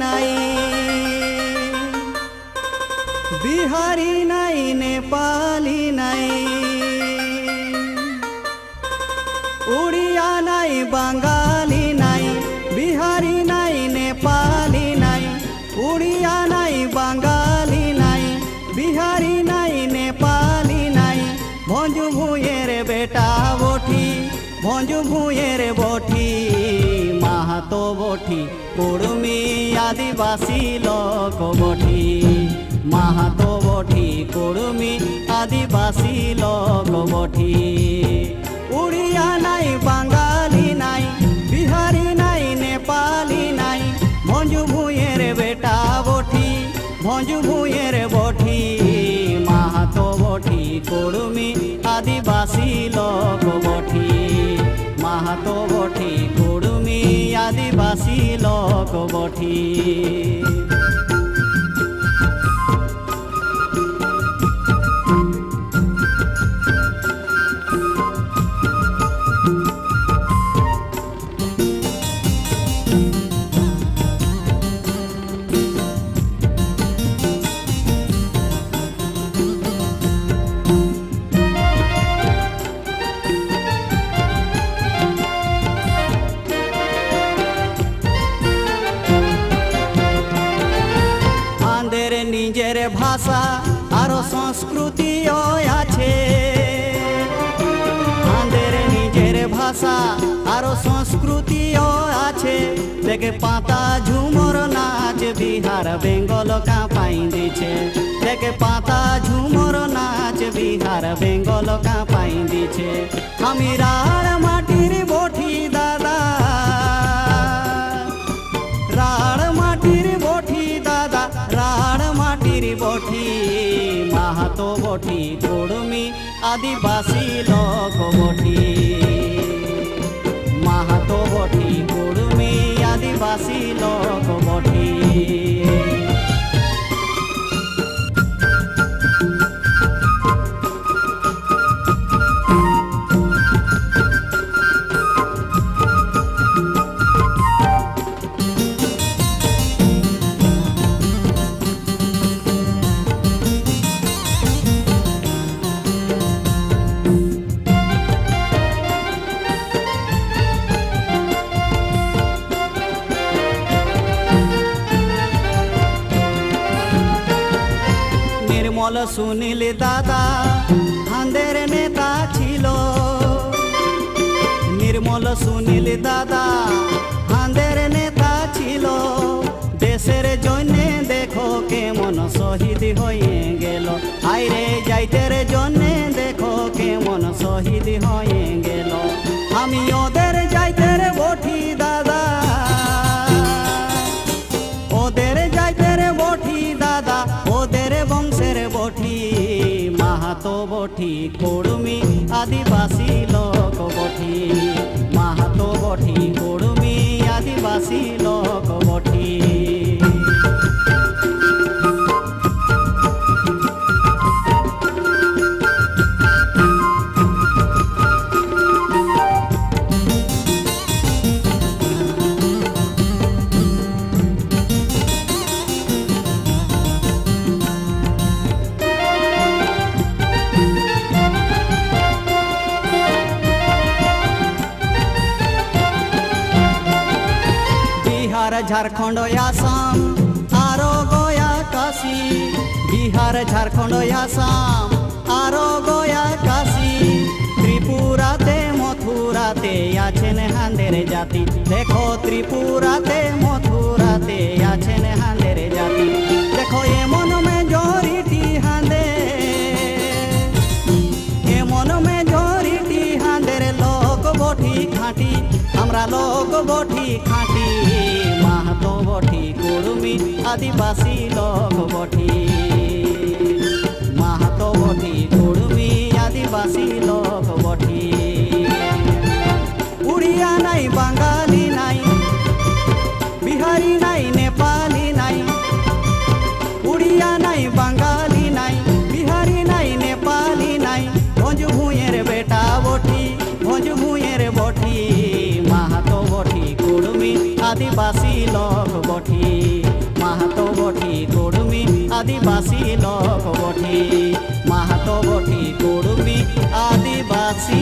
নাই, বিহারি নাই, নেপালি নাই, উড়িয়া নাই, বাঙালি নাই, বিহারি নাই, নেপালি নাই, উড়িয়া নাই, বাঙালি নাই, বিহারি নাই, নেপালি নাই। ভঞ্জু ভূঁয়ের বেটা বঠি, ভঞ্জু ভূঁয়ের বঠি, মাহাতো বঠি, কুড়মি আদিবাসী লোক বঠি, মাহাতো বঠি, কুড়মি আদিবাসী লোক বঠি। উড়িয়া নাই, বাঙালি নাই, বিহারি নাই, নেপালি নাই, ভঞ্জু ভূঁয়ের বেটা বঠি, ভঞ্জু ভূঁয়ের বঠি, মাহাতো বঠি, কুড়মি আদিবাসী লোক বঠি, মাহাতো বঠি, কুড়মি আদিবাসী লোক বঠি। নিজের ভাষা আর সংস্কৃতিও আছে, আমাদের নিজের ভাষা আর সংস্কৃতিও আছে। দেখে পাতা ঝুমর নাচ বিহার বেঙ্গল কাঁপাই দিছে, দেখে পাতা ঝুমর নাচ বিহার বেঙ্গল কাঁপাই দিছে। আমি রাঢ় মাটির বঠি দাদা, রাঢ় মাটির বঠি দাদা, রাঢ় মাটির বঠি, মাহাতো বঠি, কুড়মি আদিবাসী লোক বঠি, মাহাতো বঠি, কুড়মি আদিবাসী লোক বঠি। নির্মল সুনীল দাদা হাঁদের নেতা ছিল, নির্মল সুনীল দাদা হাঁদের নেতা ছিল। দেশের জন্যে দেখো কেমন শহীদ হয়ে গেল, আইরে যাইতের জন্যে দেখো কেমন শহীদ হয়ে গেল। আমি ওদের যাইতের বঠি দাদা, ওদের যাইতের বঠি দাদা, ওদের বংশের বঠি, মাহাতো বঠি, কুড়মি আদিবাসী লোক বঠি, মাহাতো বঠি, কুড়মি আদিবাসী লোক বঠি। बिहार झारखंड आसाम आरो गया काशी, बिहार झारखंड आसाम आरो गया काशी। त्रिपुराते मथुराते आछेन हांदेर जाति, देखो त्रिपुराते मथुराते आछेन हांदेर जाति। देखो एमन मेजरिटी हांदे, एमन मेजरिटी हांदेर लोक बठी खाटी, हमरा लोक बठी खाटी, माहातो बठी, कुड़मी आदिवासी लोक बठी, माहातो बठी, कुड़मी आदिवासी लोक बठी। उड़िया नाई, बांगाली नाई, बिहारी नाई, नेपाली नाई, उड़िया नाई, बांगाली नाई, बिहारी नाई, नेपाली नाई। भंजु भूँयेर बेटा बठी, भंजु भूँयेर बठी, माहातो बठी, कुड़मी आदिवासी लोक बठी। মাহাতো বটি কুড়মি আদিবাসী লোক বটি মাহাতো বটি কুড়মি আদিবাসী